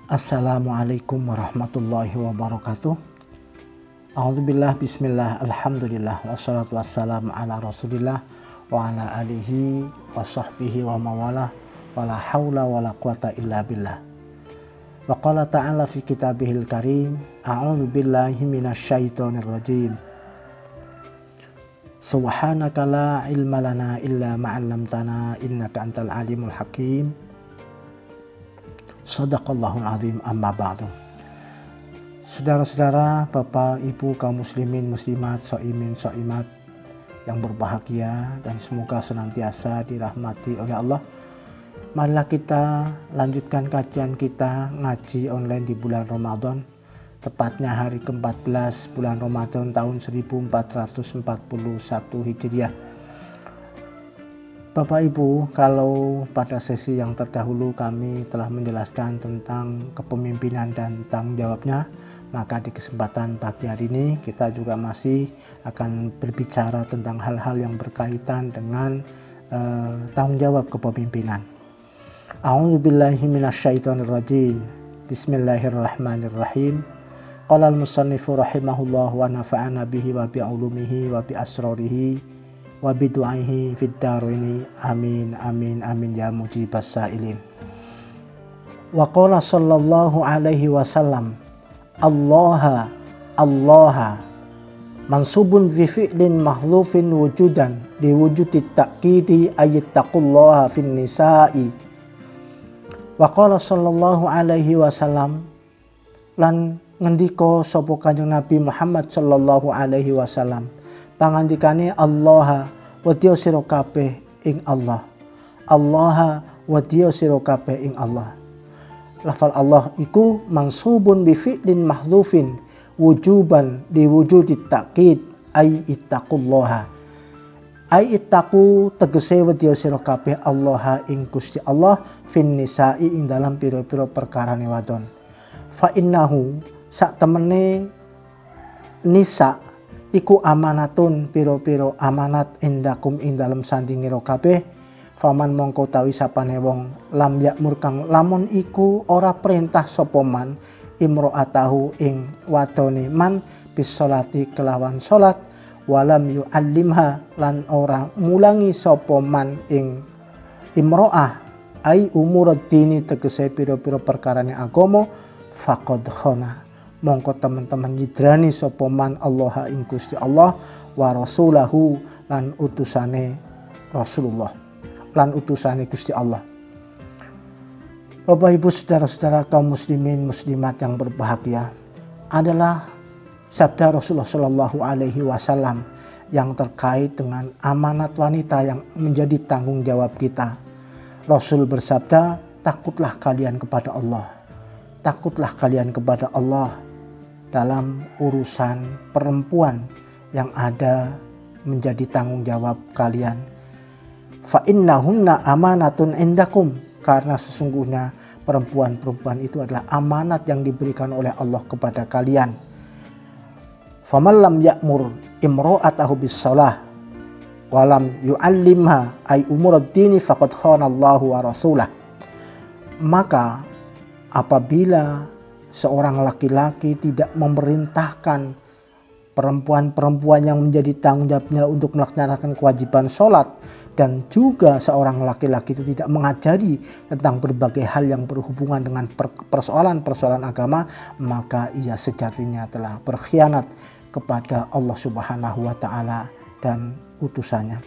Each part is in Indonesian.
Assalamualaikum warahmatullahi wabarakatuh. A'udzubillah, bismillah, alhamdulillah, wassalatu wassalamu ala rasulillah wa ala alihi wa sahbihi wa mawalah wa la hawla wa la quwata illa billah. Wa qala ta'ala fi kitabihil karim, a'udzubillahi minasyaitonir rajim. Subhanaka la ilma lana illa ma'allamtana innaka antal alimul hakim. Shadaqallahul azim, amma ba'du. Saudara-saudara, Bapak, Ibu, kaum muslimin, muslimat, shaimin, shaimat yang berbahagia dan semoga senantiasa dirahmati oleh Allah. Marilah kita lanjutkan kajian kita ngaji online di bulan Ramadan, tepatnya hari ke-14 bulan Ramadan tahun 1441 Hijriah. Bapak Ibu, kalau pada sesi yang terdahulu kami telah menjelaskan tentang kepemimpinan dan tanggung jawabnya, maka di kesempatan pagi hari ini kita juga masih akan berbicara tentang hal-hal yang berkaitan dengan tanggung jawab kepemimpinan. A'udzubillahi minasyaitonirrajim. Bismillahirrahmanirrahim. Qala al-musannifu rahimahullah wa nafa'ana bihi wa bi ulumihi wa bi asrarihi wa bidu'aihi fid daraini amin amin amin ya mujibas sa'ilin. Wa qala sallallahu alaihi wasallam Allah mansubun fi fi'lin mahdhufin wujudan li wujudi ta'kidi ayattaqullaha fin nisa'i. Wa qala sallallahu alaihi wasallam lan ngendika sapa Kanjeng Nabi Muhammad sallallahu alaihi wasallam, pangandikane Allah wedya sira kabeh ing Allah. Allah wedya sira kabeh ing Allah. Lafal Allah iku mansubun bi fi'lin mahdhufin wujuban di wujudi takkid ay ittaqullaha. Ay ittaqu tegese wedya sira kabeh Allah ing Gusti Allah fin nisa'i ing dalam pira-pira perkarane wadon. Fa innahu sak temene nisa iku amanatun piro-piro amanat indakum ing dalem sandingira kabeh. Faman mongko tawi sapane wong lam yakmur kang lamun iku ora perintah sapa man imro'atahu ing wadone man bisolati kelawan salat, walam yu'allimha lan ora mulangi sapa man ing imro'ah ai umuruddini tegese piro-piro perkarane agama, faqad khana mongko teman-teman nyidrani sapa man Allah ing Gusti Allah wa rasulahu lan utusane Rasulullah lan utusane Gusti Allah. Bapak Ibu saudara-saudara kaum muslimin muslimat yang berbahagia, adalah sabda Rasulullah Shallallahu alaihi wasallam yang terkait dengan amanat wanita yang menjadi tanggung jawab kita. Rasul bersabda, takutlah kalian kepada Allah. Takutlah kalian kepada Allah dalam urusan perempuan yang ada menjadi tanggung jawab kalian. Fa innahunna amanatun indakum, karena sesungguhnya perempuan-perempuan itu adalah amanat yang diberikan oleh Allah kepada kalian. Faman lam ya'mur imra'atahu bis-shalah wa lam yu'allimha ay umuruddini faqad khana Allahu wa rasulah. Maka apabila seorang laki-laki tidak memerintahkan perempuan-perempuan yang menjadi tanggung jawabnya untuk melaksanakan kewajiban sholat, dan juga seorang laki-laki itu tidak mengajari tentang berbagai hal yang berhubungan dengan persoalan-persoalan agama, maka ia sejatinya telah berkhianat kepada Allah Subhanahu wa taala dan utusannya.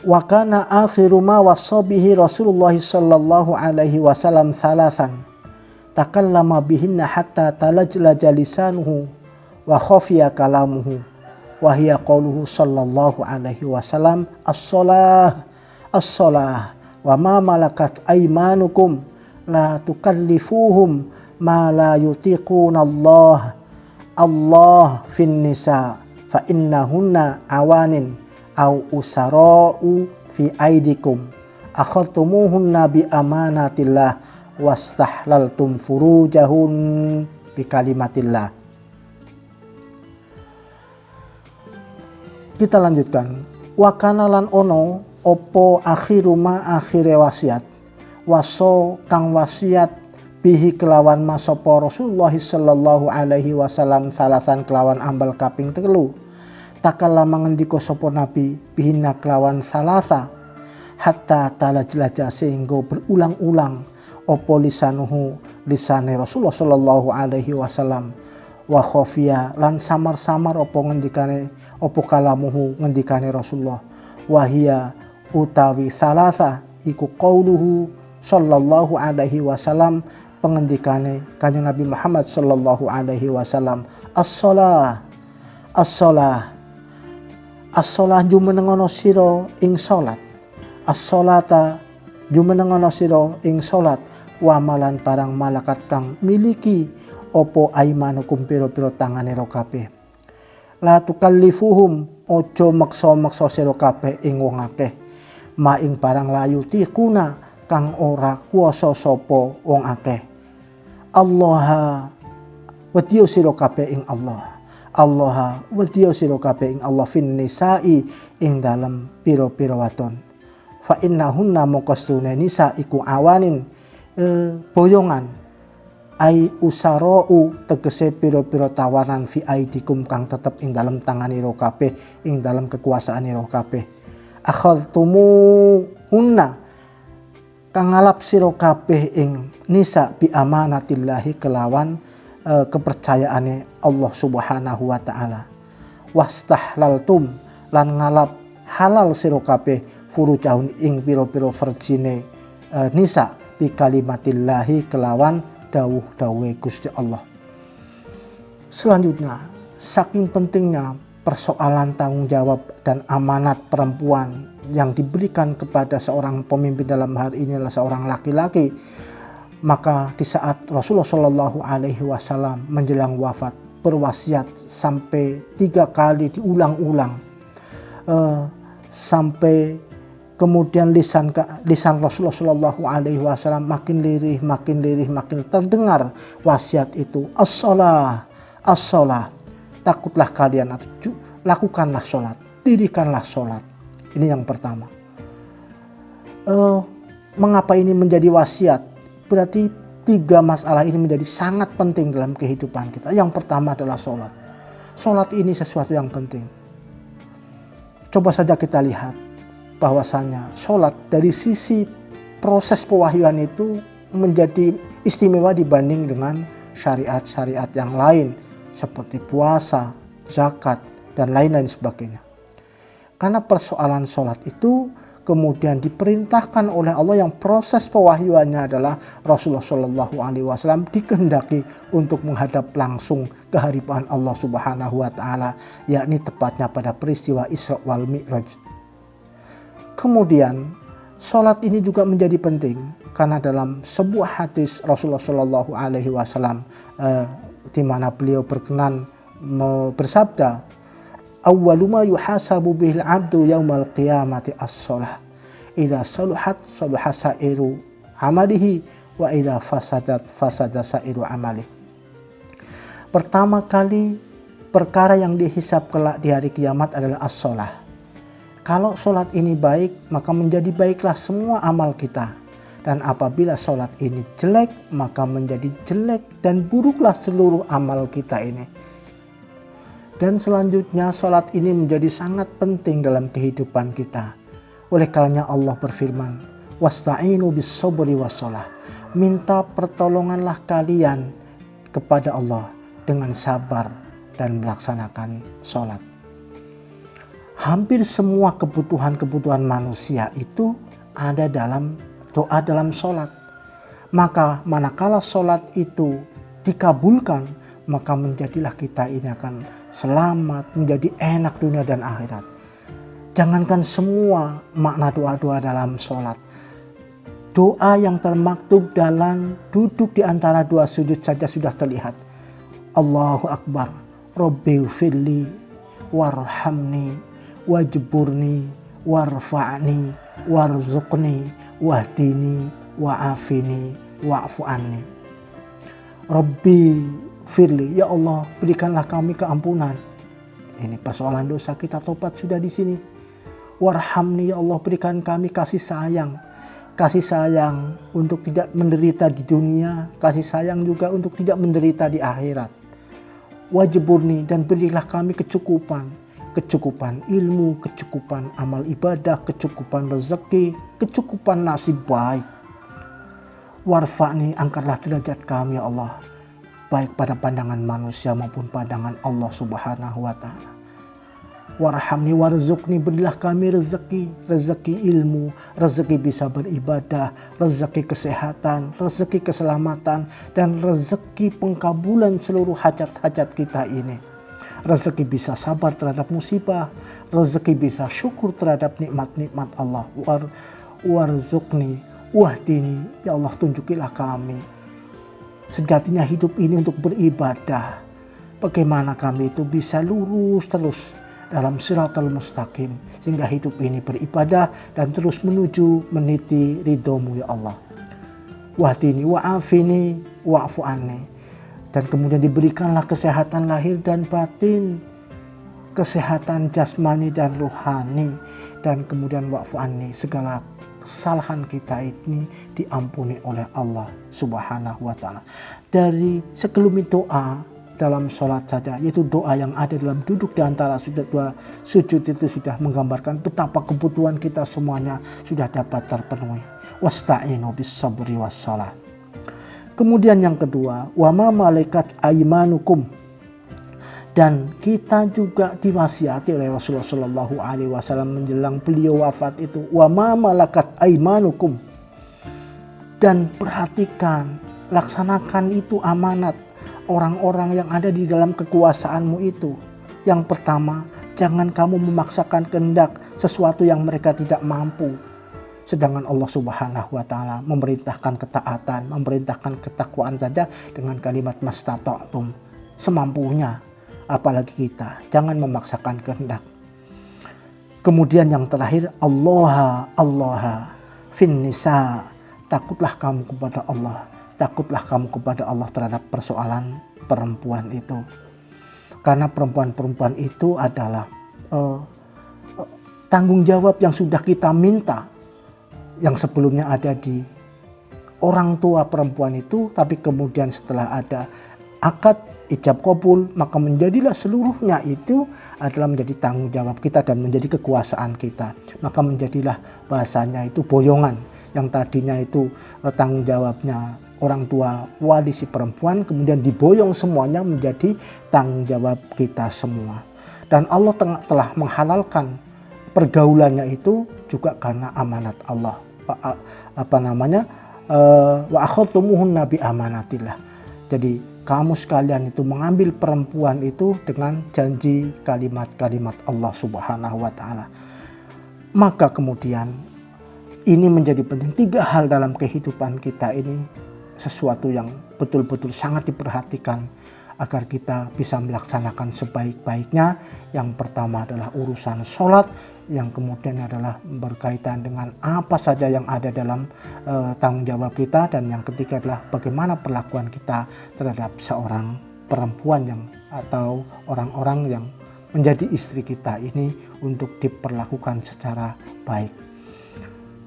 Wa kana akhiru ma wasabihi Rasulullah sallallahu alaihi wasallam thalasan takallama bihinna hatta talajlaja lisanuhu wa khafiya kalamuhu wa hiya qauluhu sallallahu alaihi wasallam as-shalah as-shalah wa ma malakat aymanukum la tukallifuhum ma la yutiquna Allah fin nisa fa innahunna awanin au usara'u fi aidikum akhadtumuhunna bi amanatillah wastahlaltum furujahun bi kalimatillah. Kita lanjutkan. Wa kana lan ono opo akhiru ma akhire wasiat waso kang wasiat bihi kelawan ma sapa Rasulullah sallallahu alaihi wasallam salasan kelawan ambal kaping 3 takallama ngendika sapa nabi bihina kelawan salasa hatta talajlaja sehingga berulang-ulang opo lisanuhu lisane Rasulullah sallallahu alaihi wasallam wa khafiya lan samar-samar opo ngendikane opo kalamuhu ngendikane Rasulullah wahia utawi salasa iku qauluhu sallallahu alaihi wasallam pengendikane kanjeng Nabi Muhammad sallallahu alaihi wasallam as-shalah as-shalah jumenengono sira ing salat as-sholata jumenengono sira ing salat wa malan parang malakat kang miliki opo aimanukum pira-pira tangane ro kabeh la tukallifuhum ojo maksa-maksa sira kabeh ing wong akeh ma ing parang layu tikuna kang ora kuwasa sapa wong akeh Allah wadiyo sira kabeh ing Allah wadiyo sira kabeh ing Allah fin nisa'i ing dalem pira-pira wadon fa innahunna muqassuna nisa iku awanin boyongan ai usarau tegese pira-pira tawanan fi aidikum kang tetep ing dalem tanganira kabeh ing dalem kekuasaanira kabeh akhadtumu hunna kang ngalap sira kabeh ing nisa bi amanatillahi kelawan kepercayaane Allah Subhanahu wa taala wastahlaltum lan ngalap halal sira kabeh furujahun ing pira-pira verjine nisa bi kalimatillahi kelawan dawuh-dawuhe Gusti Allah. Selanjutnya, saking pentingnya persoalan tanggung jawab dan amanat perempuan yang diberikan kepada seorang pemimpin dalam hal ini adalah seorang laki-laki, maka di saat Rasulullah Shallallahu Alaihi Wasallam menjelang wafat berwasiat sampai 3 kali diulang-ulang sampai kemudian lisan Rasulullah Shallallahu Alaihi Wasallam makin lirih makin terdengar wasiat itu as-shalah takutlah kalian atau lakukanlah sholat, dirikanlah sholat. Ini yang pertama. Mengapa ini menjadi wasiat? Berarti 3 masalah ini menjadi sangat penting dalam kehidupan kita. Yang pertama adalah sholat. Sholat ini sesuatu yang penting. Coba saja kita lihat bahwasanya sholat dari sisi proses pewahyuan itu menjadi istimewa dibanding dengan syariat-syariat yang lain seperti puasa, zakat, dan lain-lain sebagainya. Karena persoalan sholat itu kemudian diperintahkan oleh Allah yang proses pewahyuannya adalah Rasulullah Shallallahu Alaihi Wasallam dikehendaki untuk menghadap langsung kehadiran Allah Subhanahu Wa Taala, yakni tepatnya pada peristiwa Isra wal Mi'raj. Kemudian sholat ini juga menjadi penting karena dalam sebuah hadis Rasulullah Shallallahu Alaihi Wasallam di mana beliau berkenan bersabda, awwalu ma yuhasabu bihil abdu yaumal qiyamati as-shalah. Idza saluhat saluha sairu amalihi wa idza fasadat fasada sairu amalihi. Pertama kali perkara yang dihisab kelak di hari kiamat adalah as-shalah. Kalau sholat ini baik, maka menjadi baiklah semua amal kita. Dan apabila sholat ini jelek, maka menjadi jelek dan buruklah seluruh amal kita ini. Dan selanjutnya sholat ini menjadi sangat penting dalam kehidupan kita. Oleh karenanya Allah berfirman, wasta'inu bis-sabri was-shalah. Minta pertolonganlah kalian kepada Allah dengan sabar dan melaksanakan sholat. Hampir semua kebutuhan-kebutuhan manusia itu ada dalam doa dalam sholat. Maka manakala sholat itu dikabulkan, maka menjadilah kita ini akan selamat, menjadi enak dunia dan akhirat. Jangankan semua makna doa-doa dalam sholat. Doa yang termaktub dalam duduk di antara 2 sujud saja sudah terlihat. Allahu Akbar, Rabbighfirli, warhamni, wajburni, warfa'ni, warzuqni, wahdini, wa'afini, wa'fu anni. Rabbi firli, ya Allah berikanlah kami keampunan. Ini persoalan dosa kita, tobat sudah di sini. Warhamni, ya Allah berikan kami kasih sayang. kasih sayang untuk tidak menderita di dunia, kasih sayang juga untuk tidak menderita di akhirat. Wajburni, dan berilah kami kecukupan ilmu, kecukupan amal ibadah, kecukupan rezeki, kecukupan nasib baik. Warfa'ni, angkatlah derajat kami ya Allah, baik pada pandangan manusia maupun pandangan Allah Subhanahu wa Ta'ala. Warhamni warzukni, berilah kami rezeki ilmu, rezeki bisa beribadah, rezeki kesehatan, rezeki keselamatan, dan rezeki pengkabulan seluruh hajat-hajat kita ini. Rezeki bisa sabar terhadap musibah, rezeki bisa syukur terhadap nikmat-nikmat Allah. Warzukni wahdini, ya Allah tunjukilah kami sejatinya hidup ini untuk beribadah. Bagaimana kami itu bisa lurus terus dalam siratal mustaqim, sehingga hidup ini beribadah dan terus menuju meniti ridhomu ya Allah. Wahdini wa'afini wa'fu anni, dan kemudian diberikanlah kesehatan lahir dan batin, kesehatan jasmani dan rohani, dan kemudian wa'fu anni, segala kesalahan kita ini diampuni oleh Allah Subhanahu wa Ta'ala. Dari sekelumit doa dalam sholat saja, yaitu doa yang ada dalam duduk di antara dua sujud, itu sudah menggambarkan betapa kebutuhan kita semuanya sudah dapat terpenuhi. Wasta'inu bis sabri was shalah. Kemudian yang kedua, wa ma malaikat aimanukum, dan kita juga diwasiati oleh Rasulullah Shallallahu Alaihi Wasallam menjelang beliau wafat itu, wa ma malakat aimanukum, dan perhatikan, laksanakan itu amanat orang-orang yang ada di dalam kekuasaanmu itu. Yang pertama, jangan kamu memaksakan kehendak sesuatu yang mereka tidak mampu. Sedangkan Allah Subhanahu wa Ta'ala memerintahkan ketaatan, memerintahkan ketakwaan saja dengan kalimat mastata'tum, semampunya. Apalagi kita, jangan memaksakan kehendak. Kemudian yang terakhir, Allah fin nisa, takutlah kamu kepada Allah. Takutlah kamu kepada Allah terhadap persoalan perempuan itu. Karena perempuan-perempuan itu adalah tanggung jawab yang sudah kita minta, yang sebelumnya ada di orang tua perempuan itu, tapi kemudian setelah ada akad ijab kabul, maka menjadilah seluruhnya itu adalah menjadi tanggung jawab kita dan menjadi kekuasaan kita. Maka menjadilah bahasanya itu boyongan, yang tadinya itu tanggung jawabnya orang tua wali si perempuan, kemudian diboyong semuanya menjadi tanggung jawab kita semua. Dan Allah telah menghalalkan pergaulannya itu juga karena amanat Allah. Wa akhadtumuhunna bi amanatillah. Jadi kamu sekalian itu mengambil perempuan itu dengan janji kalimat-kalimat Allah Subhanahu wa Ta'ala. Maka kemudian ini menjadi penting. 3 hal dalam kehidupan kita ini, sesuatu yang betul-betul sangat diperhatikan agar kita bisa melaksanakan sebaik-baiknya. Yang pertama adalah urusan sholat, yang kemudian adalah berkaitan dengan apa saja yang ada dalam tanggung jawab kita, dan yang ketiga adalah bagaimana perlakuan kita terhadap seorang perempuan yang atau orang-orang yang menjadi istri kita ini untuk diperlakukan secara baik.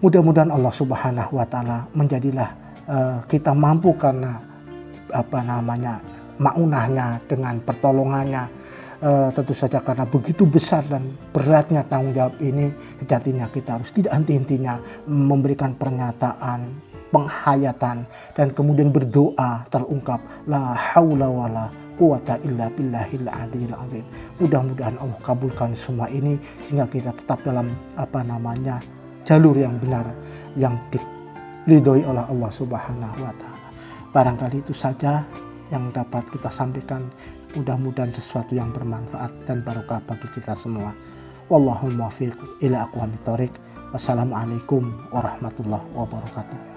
Mudah-mudahan Allah Subhanahu wa Ta'ala menjadilah kita mampu karena maunahnya, dengan pertolongannya. Tentu saja karena begitu besar dan beratnya tanggung jawab ini, sejatinya kita harus tidak henti-hentinya memberikan pernyataan, penghayatan, dan kemudian berdoa terungkap la haula wala quwata illa billahil aliyil azim. Mudah-mudahan Allah kabulkan semua ini sehingga kita tetap dalam jalur yang benar, yang diridhoi oleh Allah Subhanahu wa Ta'ala. Barangkali itu saja yang dapat kita sampaikan. Mudah-mudahan sesuatu yang bermanfaat dan barokah bagi kita semua. Wallahul muwaffiq ila aqwamit thoriq. Wassalamualaikum warahmatullahi wabarakatuh.